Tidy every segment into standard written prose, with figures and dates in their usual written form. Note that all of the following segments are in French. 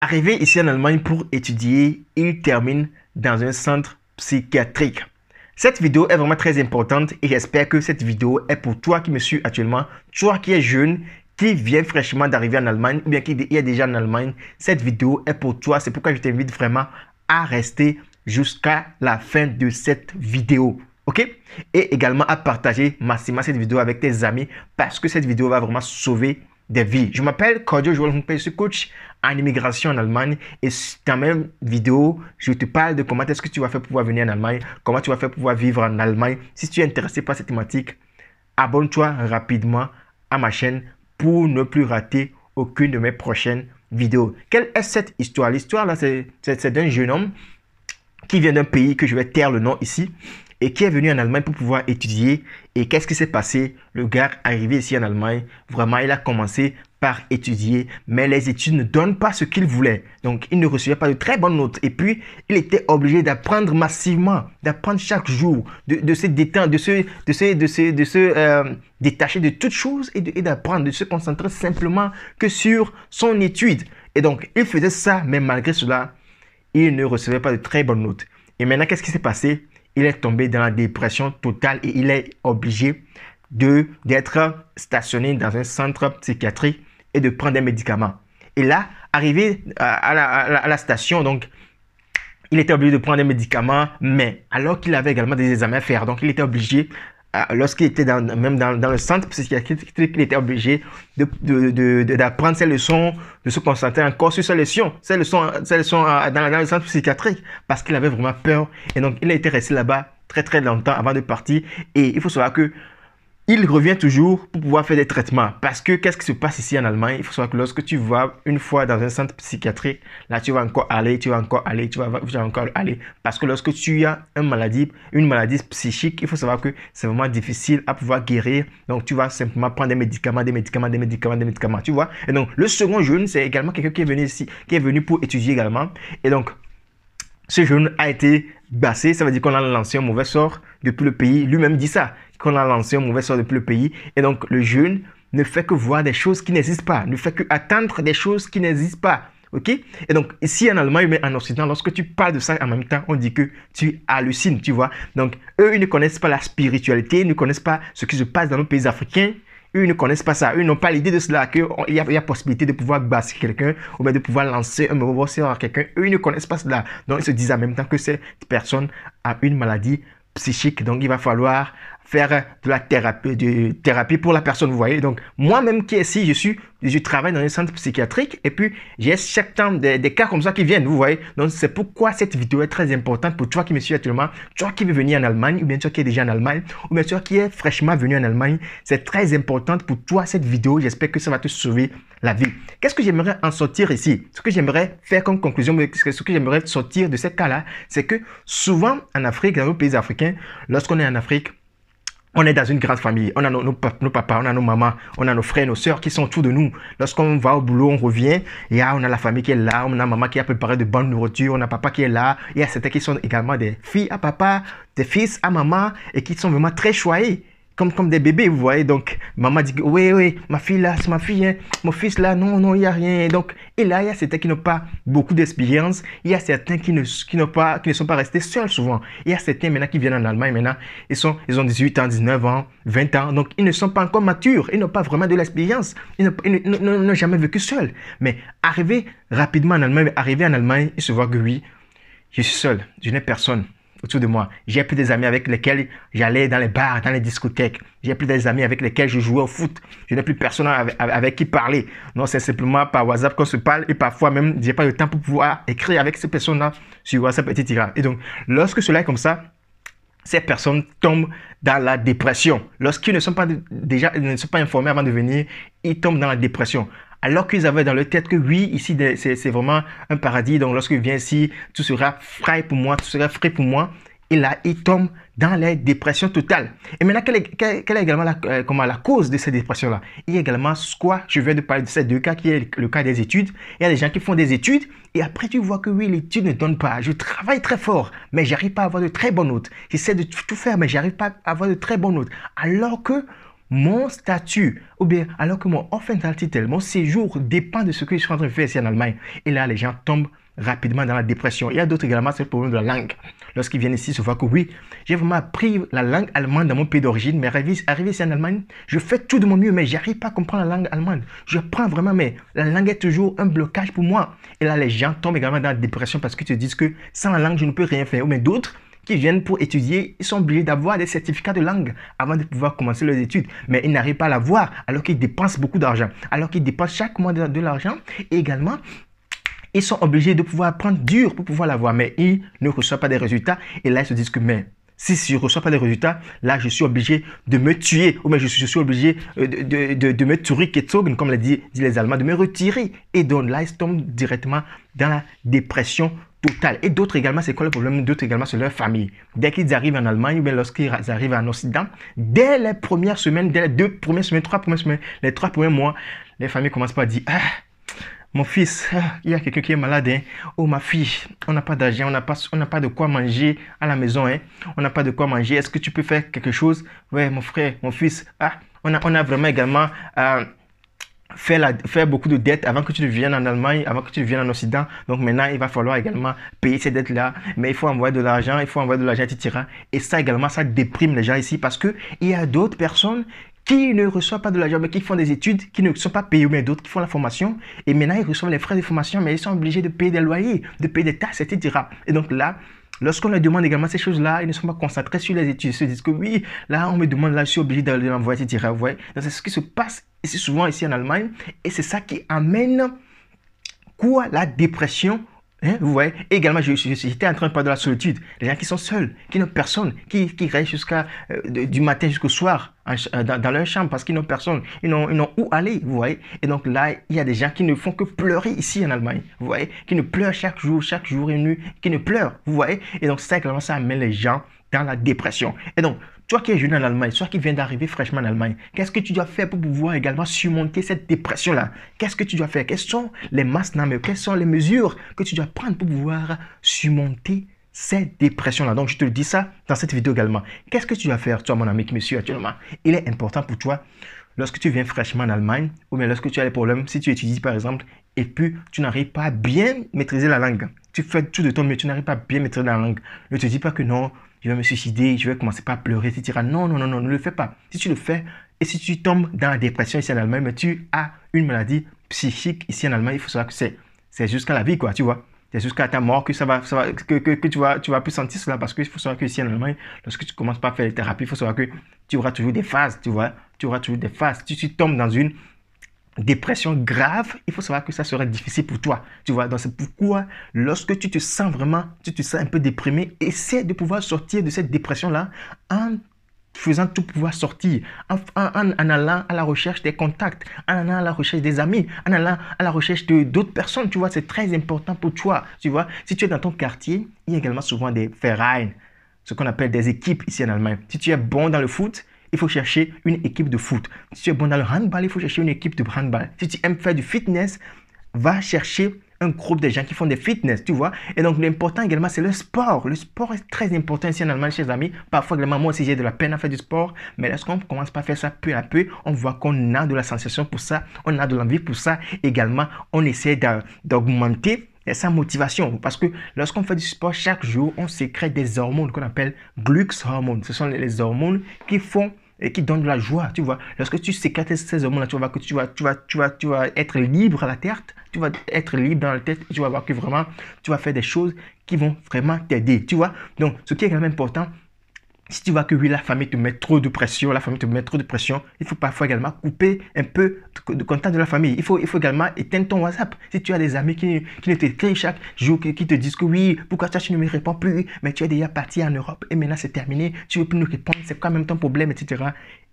Arrivé ici en Allemagne pour étudier, il termine dans un centre psychiatrique. Cette vidéo est vraiment très importante et j'espère que cette vidéo est pour toi qui me suis actuellement, toi qui es jeune, qui vient fraîchement d'arriver en Allemagne ou bien qui est déjà en Allemagne. Cette vidéo est pour toi, c'est pourquoi je t'invite vraiment à rester jusqu'à la fin de cette vidéo. Ok? Et également à partager massivement cette vidéo avec tes amis parce que cette vidéo va vraiment sauver des vies. Je m'appelle Cordio Joel, je suis coach en immigration en Allemagne et dans mes vidéos, je te parle de comment est-ce que tu vas faire pour pouvoir venir en Allemagne, comment tu vas faire pour pouvoir vivre en Allemagne. Si tu es intéressé par cette thématique, abonne-toi rapidement à ma chaîne pour ne plus rater aucune de mes prochaines vidéos. Quelle est cette histoire? L'histoire là, c'est d'un jeune homme qui vient d'un pays que je vais taire le nom ici et qui est venu en Allemagne pour pouvoir étudier. Et qu'est-ce qui s'est passé? Le gars arrivé ici en Allemagne, vraiment, il a commencé par étudier, mais les études ne donnent pas ce qu'il voulait. Donc, il ne recevait pas de très bonnes notes. Et puis, il était obligé d'apprendre massivement, d'apprendre chaque jour, de se détendre, de se détacher de toutes choses et d'apprendre, de se concentrer simplement que sur son étude. Et donc, il faisait ça, mais malgré cela, il ne recevait pas de très bonnes notes. Et maintenant, qu'est-ce qui s'est passé? Il est tombé dans la dépression totale et il est obligé d'être stationné dans un centre psychiatrique et de prendre des médicaments. Et là, arrivé à la station, donc, il était obligé de prendre des médicaments, mais alors qu'il avait également des examens à faire, donc il était obligé, lorsqu'il était même dans le centre psychiatrique, il était obligé d'apprendre ses leçons, de se concentrer encore sur ses leçons dans le centre psychiatrique, parce qu'il avait vraiment peur. Et donc, il a été resté là-bas très très longtemps avant de partir. Et il faut savoir que il revient toujours pour pouvoir faire des traitements. Parce que qu'est-ce qui se passe ici en Allemagne? Il faut savoir que lorsque tu vas une fois dans un centre psychiatrique, là tu vas encore aller, tu vas encore aller. Parce que lorsque tu as une maladie psychique, il faut savoir que c'est vraiment difficile à pouvoir guérir. Donc tu vas simplement prendre des médicaments, tu vois. Et donc le second jeune, c'est également quelqu'un qui est venu ici, qui est venu pour étudier également. Et donc ce jeune a été bassé, ça veut dire qu'on a lancé un mauvais sort depuis le pays. Lui-même dit ça, qu'on a lancé un mauvais sort depuis le pays. Et donc, le jeune ne fait que voir des choses qui n'existent pas, ne fait que attendre des choses qui n'existent pas. Ok? Et donc, ici en Allemagne, mais en Occident, lorsque tu parles de ça en même temps, on dit que tu hallucines, tu vois. Donc, eux, ils ne connaissent pas la spiritualité, ils ne connaissent pas ce qui se passe dans nos pays africains. Eux, ils ne connaissent pas ça. Eux, n'ont pas l'idée de cela, qu'il y a possibilité de pouvoir basser quelqu'un ou bien de pouvoir lancer un mauvais sort à quelqu'un. Eux, ils ne connaissent pas cela. Donc, ils se disent en même temps que cette personne a une maladie psychique. Donc, il va falloir faire de la thérapie pour la personne, vous voyez. Donc, moi-même qui est ici, je travaille dans un centre psychiatrique et puis j'ai chaque temps des cas comme ça qui viennent, vous voyez. Donc, c'est pourquoi cette vidéo est très importante pour toi qui me suis actuellement, toi qui veux venir en Allemagne ou bien toi qui es déjà en Allemagne ou bien toi qui est fraîchement venu en Allemagne. C'est très important pour toi cette vidéo. J'espère que ça va te sauver la vie. Qu'est-ce que j'aimerais en sortir ici? Ce que j'aimerais faire comme conclusion, ce que j'aimerais sortir de ces cas-là, c'est que souvent en Afrique, dans nos pays africains, lorsqu'on est en Afrique, on est dans une grande famille, on a nos papas, on a nos mamans, on a nos frères, nos sœurs qui sont autour de nous. Lorsqu'on va au boulot, on revient, et on a la famille qui est là, on a maman qui a préparé de bonnes nourritures, on a papa qui est là, il y a certains qui sont également des filles à papa, des fils à maman, et qui sont vraiment très choyés. Comme des bébés, vous voyez. Donc, maman dit que oui, ma fille là, c'est ma fille, hein. Mon fils là, non, il n'y a rien. Donc, et là, il y a certains qui n'ont pas beaucoup d'expérience. Il y a certains qui ne sont pas restés seuls souvent. Il y a certains maintenant qui viennent en Allemagne maintenant. Ils ont 18 ans, 19 ans, 20 ans. Donc, ils ne sont pas encore matures. Ils n'ont pas vraiment de l'expérience. Ils n'ont jamais vécu seuls. Mais arriver rapidement en Allemagne, ils se voient que oui, je suis seul. Je n'ai personne autour de moi. J'ai plus des amis avec lesquels j'allais dans les bars, dans les discothèques. J'ai plus des amis avec lesquels je jouais au foot. Je n'ai plus personne avec qui parler. Non, c'est simplement par WhatsApp qu'on se parle et parfois même, j'ai pas le temps pour pouvoir écrire avec ces personnes-là sur WhatsApp, etc. Et donc, lorsque cela est comme ça, ces personnes tombent dans la dépression. Lorsqu'ils ne sont pas informés avant de venir, ils tombent dans la dépression. Alors qu'ils avaient dans leur tête que oui, ici, c'est vraiment un paradis. Donc, lorsqu'ils viennent ici, tout sera frais pour moi, Et là, ils tombent dans les dépressions totales. Et maintenant, quelle est également la cause de ces dépressions-là? Il y a également quoi? Je viens de parler de ces deux cas, qui est le cas des études. Il y a des gens qui font des études et après, tu vois que oui, l'étude ne donne pas. Je travaille très fort, mais j'arrive pas à avoir de très bonnes notes. J'essaie de tout faire, mais j'arrive pas à avoir de très bonnes notes. Alors que mon statut, ou bien alors que mon Aufenthaltstitel, mon séjour dépend de ce que je suis en train de faire ici en Allemagne. Et là, les gens tombent rapidement dans la dépression. Il y a d'autres également, c'est le problème de la langue. Lorsqu'ils viennent ici, ils se voient que oui, j'ai vraiment appris la langue allemande dans mon pays d'origine, mais arrivé ici en Allemagne, je fais tout de mon mieux, mais j'arrive pas à comprendre la langue allemande. Je prends vraiment, mais la langue est toujours un blocage pour moi. Et là, les gens tombent également dans la dépression parce qu'ils te disent que sans la langue, je ne peux rien faire. Ou bien d'autres qui viennent pour étudier, ils sont obligés d'avoir des certificats de langue avant de pouvoir commencer leurs études. Mais ils n'arrivent pas à l'avoir alors qu'ils dépensent beaucoup d'argent. Alors qu'ils dépensent chaque mois de l'argent. Et également, ils sont obligés de pouvoir apprendre dur pour pouvoir l'avoir. Mais ils ne reçoivent pas des résultats. Et là, ils se disent que, mais si je ne reçois pas des résultats, là, je suis obligé de me tuer. Ou bien je suis obligé de me tuer, comme disent les Allemands, de me retirer. Et donc là, ils tombent directement dans la dépression totale. Et d'autres également, c'est quoi le problème? D'autres également, c'est leur famille. Dès qu'ils arrivent en Allemagne ou bien lorsqu'ils arrivent en Occident, dès les premières semaines, dès les 2 premières semaines, 3 premières semaines, les 3 premiers mois, les familles commencent par dire, ah, mon fils, il y a quelqu'un qui est malade. Hein. Oh, ma fille, on n'a pas d'argent, on n'a pas de quoi manger à la maison. Hein. On n'a pas de quoi manger. Est-ce que tu peux faire quelque chose? Ouais, mon frère, mon fils. Ah, on a vraiment également fait beaucoup de dettes avant que tu ne viennes en Allemagne, avant que tu ne viennes en Occident. Donc maintenant, il va falloir également payer ces dettes-là. Mais il faut envoyer de l'argent, etc. Et ça également, ça déprime les gens ici parce qu'il y a d'autres personnes qui ne reçoivent pas de l'argent, mais qui font des études, qui ne sont pas payés, mais d'autres qui font la formation. Et maintenant, ils reçoivent les frais de formation, mais ils sont obligés de payer des loyers, de payer des taxes, etc. Et donc là, lorsqu'on leur demande également ces choses-là, ils ne sont pas concentrés sur les études. Ils se disent que oui, là, on me demande, là, je suis obligé de l'envoyer, etc. Vous voyez? Donc c'est ce qui se passe ici, souvent ici en Allemagne. Et c'est ça qui amène quoi? La dépression. Hein, vous voyez, et également, j'étais en train de parler de la solitude. Les gens qui sont seuls, qui n'ont personne, qui restent du matin jusqu'au soir dans leur chambre parce qu'ils n'ont personne, ils n'ont où aller, vous voyez. Et donc là, il y a des gens qui ne font que pleurer ici en Allemagne, vous voyez, qui ne pleurent chaque jour et nuit, qui ne pleurent, vous voyez. Et donc ça, également, ça amène les gens dans la dépression. Et donc, toi qui es jeune en Allemagne, toi qui viens d'arriver fraîchement en Allemagne, qu'est-ce que tu dois faire pour pouvoir également surmonter cette dépression-là? Qu'est-ce que tu dois faire? Quelles sont les Maßnahmen, quelles sont les mesures que tu dois prendre pour pouvoir surmonter cette dépression-là? Donc, je te le dis ça dans cette vidéo également. Qu'est-ce que tu dois faire, toi, mon ami qui me suit actuellement? Il est important pour toi, lorsque tu viens fraîchement en Allemagne, ou bien lorsque tu as des problèmes, si tu étudies par exemple, et puis tu n'arrives pas à bien maîtriser la langue, tu fais tout de ton mieux, tu n'arrives pas à bien maîtriser la langue, ne te dis pas que non, je vais me suicider, je vais commencer par pleurer, etc. Non, ne le fais pas. Si tu le fais, et si tu tombes dans la dépression ici en Allemagne, mais tu as une maladie psychique ici en Allemagne, il faut savoir que c'est jusqu'à la vie, quoi, tu vois. C'est jusqu'à ta mort que tu vas plus sentir cela, parce qu'il faut savoir que ici en Allemagne, lorsque tu commences par faire les thérapies, il faut savoir que tu auras toujours des phases, tu vois. Tu auras toujours des phases. Si tu tombes dans une dépression grave, il faut savoir que ça serait difficile pour toi, tu vois. Donc c'est pourquoi lorsque tu te sens un peu déprimé, essaie de pouvoir sortir de cette dépression-là en faisant tout pouvoir sortir, en allant à la recherche des contacts, en allant à la recherche des amis, en allant à la recherche d'autres personnes, tu vois. C'est très important pour toi, tu vois. Si tu es dans ton quartier, il y a également souvent des Vereine, ce qu'on appelle des équipes ici en Allemagne. Si tu es bon dans le foot, il faut chercher une équipe de foot. Si tu es bon dans le handball, il faut chercher une équipe de handball. Si tu aimes faire du fitness, va chercher un groupe de gens qui font des fitness, tu vois. Et donc, l'important également, c'est le sport. Le sport est très important ici en Allemagne, chers amis. Parfois, également, moi aussi, j'ai de la peine à faire du sport. Mais lorsqu'on commence par faire ça peu à peu, on voit qu'on a de la sensation pour ça, on a de l'envie pour ça. Également, on essaie d'augmenter sa motivation, parce que lorsqu'on fait du sport chaque jour, on sécrète des hormones qu'on appelle Glückshormones. Ce sont les hormones qui font et qui donnent de la joie, tu vois. Lorsque tu sécrètes ces hormones-là, tu vas voir que tu vas être libre à la tête, tu vas être libre dans la tête, tu vas voir que vraiment, tu vas faire des choses qui vont vraiment t'aider, tu vois. Donc, ce qui est quand même important, si tu vois que oui, la famille te met trop de pression, il faut parfois également couper un peu de contact de la famille. Il faut également éteindre ton WhatsApp. Si tu as des amis qui ne t'écrivent chaque jour, qui te disent que oui, pourquoi toi tu ne me réponds plus, mais tu es déjà parti en Europe et maintenant c'est terminé, tu ne veux plus nous répondre, c'est quand même ton problème, etc.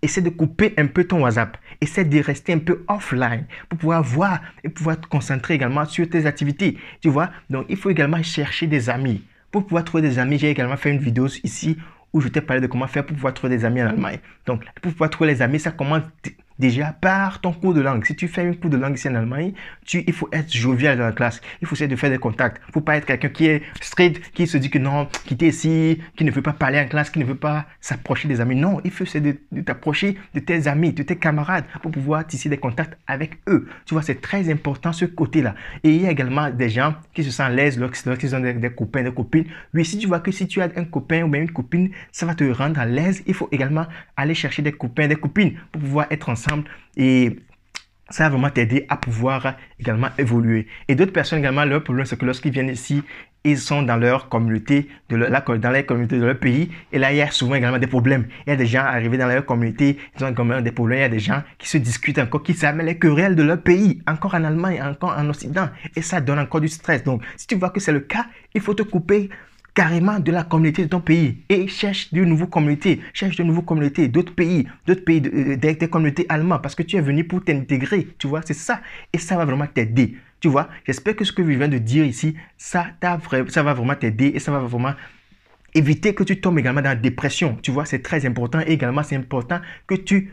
Essaie de couper un peu ton WhatsApp. Essaie de rester un peu offline pour pouvoir voir et pouvoir te concentrer également sur tes activités. Tu vois, donc il faut également chercher des amis. Pour pouvoir trouver des amis, j'ai également fait une vidéo ici où je t'ai parlé de comment faire pour pouvoir trouver des amis en Allemagne. Donc, pour pouvoir trouver les amis, ça commence déjà par ton cours de langue. Si tu fais un cours de langue ici en Allemagne, il faut être jovial dans la classe. Il faut essayer de faire des contacts. Il ne faut pas être quelqu'un qui est strict, qui se dit que non, qui est ici, qui ne veut pas parler en classe, qui ne veut pas s'approcher des amis. Non, il faut essayer de t'approcher de tes amis, de tes camarades pour pouvoir tisser des contacts avec eux. Tu vois, c'est très important ce côté-là. Et il y a également des gens qui se sentent à l'aise lorsqu'ils ont des copains, des copines. Oui, si tu vois que si tu as un copain ou bien une copine, ça va te rendre à l'aise. Il faut également aller chercher des copains, des copines pour pouvoir être ensemble et ça va vraiment t'aider à pouvoir également évoluer. Et d'autres personnes également, leur problème, c'est que lorsqu'ils viennent ici, ils sont dans leur communauté, dans la communauté de leur pays. Et là, il y a souvent également des problèmes. Il y a des gens arrivés dans leur communauté, ils ont également des problèmes. Il y a des gens qui se discutent encore, qui savent les querelles de leur pays, encore en Allemagne, encore en Occident. Et ça donne encore du stress. Donc, si tu vois que c'est le cas, il faut te couper carrément de la communauté de ton pays et cherche de nouvelles communautés, d'autres pays, des communautés allemandes parce que tu es venu pour t'intégrer, tu vois, c'est ça. Et ça va vraiment t'aider, tu vois. J'espère que ce que je viens de dire ici, ça va vraiment t'aider et ça va vraiment éviter que tu tombes également dans la dépression, tu vois, c'est très important. Et également, c'est important que tu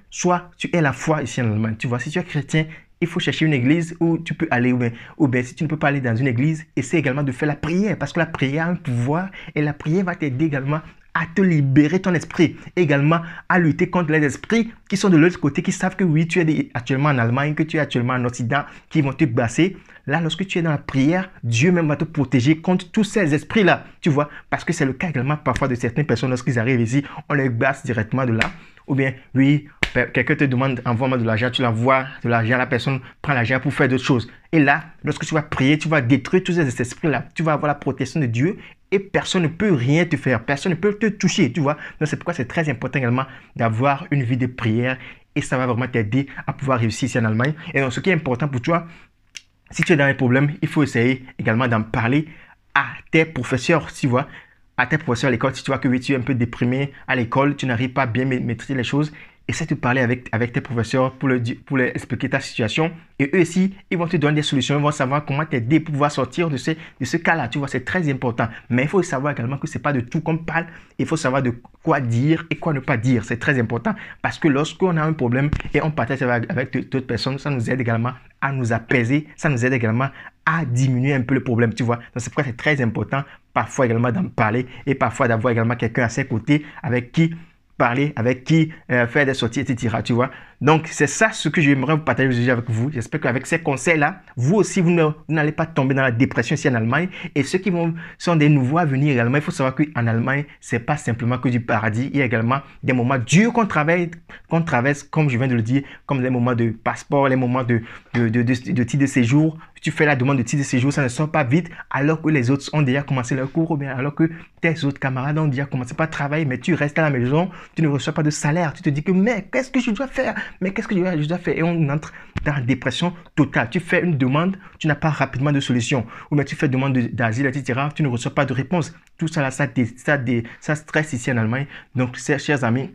aies la foi ici en Allemagne, tu vois. Si tu es chrétien, il faut chercher une église où tu peux aller, ou bien si tu ne peux pas aller dans une église, essaie également de faire la prière, parce que la prière a un pouvoir et la prière va t'aider également à te libérer ton esprit, également à lutter contre les esprits qui sont de l'autre côté, qui savent que oui, tu es actuellement en Allemagne, que tu es actuellement en Occident, qui vont te brasser. Là, lorsque tu es dans la prière, Dieu même va te protéger contre tous ces esprits-là, tu vois, parce que c'est le cas également parfois de certaines personnes lorsqu'ils arrivent ici, on les brasse directement de là, ou bien, oui, quelqu'un te demande, envoie-moi de l'argent, tu l'envoies de l'argent, la personne prend l'argent pour faire d'autres choses. Et là, lorsque tu vas prier, tu vas détruire tous ces esprits-là, tu vas avoir la protection de Dieu et personne ne peut rien te faire, personne ne peut te toucher, tu vois. Donc, c'est pourquoi c'est très important également d'avoir une vie de prière et ça va vraiment t'aider à pouvoir réussir ici en Allemagne. Et donc, ce qui est important pour toi, si tu es dans un problème, il faut essayer également d'en parler à tes professeurs, tu vois, à tes professeurs à l'école. Si tu vois que oui, tu es un peu déprimé à l'école, tu n'arrives pas à bien maîtriser les choses, essaie de parler avec tes professeurs pour leur expliquer ta situation. Et eux aussi, ils vont te donner des solutions, ils vont savoir comment t'aider pour pouvoir sortir de ce cas-là. Tu vois, c'est très important. Mais il faut savoir également que ce n'est pas de tout qu'on parle. Il faut savoir de quoi dire et quoi ne pas dire. C'est très important parce que lorsqu'on a un problème et on partage avec d'autres personnes, ça nous aide également à nous apaiser. Ça nous aide également à diminuer un peu le problème, tu vois. Donc, c'est pourquoi c'est très important parfois également d'en parler et parfois d'avoir également quelqu'un à ses côtés avec qui parler, avec qui faire des sorties, etc. Tu vois. Donc, c'est ça ce que j'aimerais vous partager aujourd'hui avec vous. J'espère qu'avec ces conseils-là, vous aussi, vous n'allez pas tomber dans la dépression ici en Allemagne. Et ceux qui sont des nouveaux à venir également, il faut savoir qu'en Allemagne, c'est pas simplement que du paradis. Il y a également des moments durs qu'on traverse, comme je viens de le dire, comme les moments de passeport, les moments de titre de séjour. Tu fais la demande de titre de séjour, ça ne sort pas vite, alors que les autres ont déjà commencé leur cours, ou bien alors que tes autres camarades ont déjà commencé par travailler, mais tu restes à la maison, tu ne reçois pas de salaire. Tu te dis que, mais qu'est-ce que je dois faire? Mais qu'est-ce que je dois faire? Et on entre dans la dépression totale. Tu fais une demande, tu n'as pas rapidement de solution. Ou bien tu fais demande d'asile, etc. Tu ne reçois pas de réponse. Tout ça, là, ça stresse ici en Allemagne. Donc, chers amis,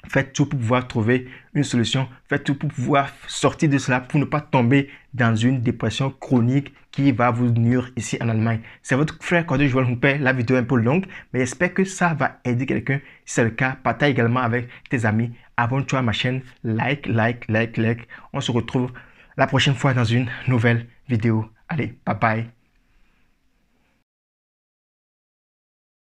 faites tout pour pouvoir trouver une solution. Faites tout pour pouvoir sortir de cela, pour ne pas tomber dans une dépression chronique qui va vous nuire ici en Allemagne. C'est votre frère Cordé Joël Humpert. La vidéo est un peu longue, mais j'espère que ça va aider quelqu'un. Si c'est le cas, partage également avec tes amis. Abonne-toi à ma chaîne. Like. On se retrouve la prochaine fois dans une nouvelle vidéo. Allez, bye bye.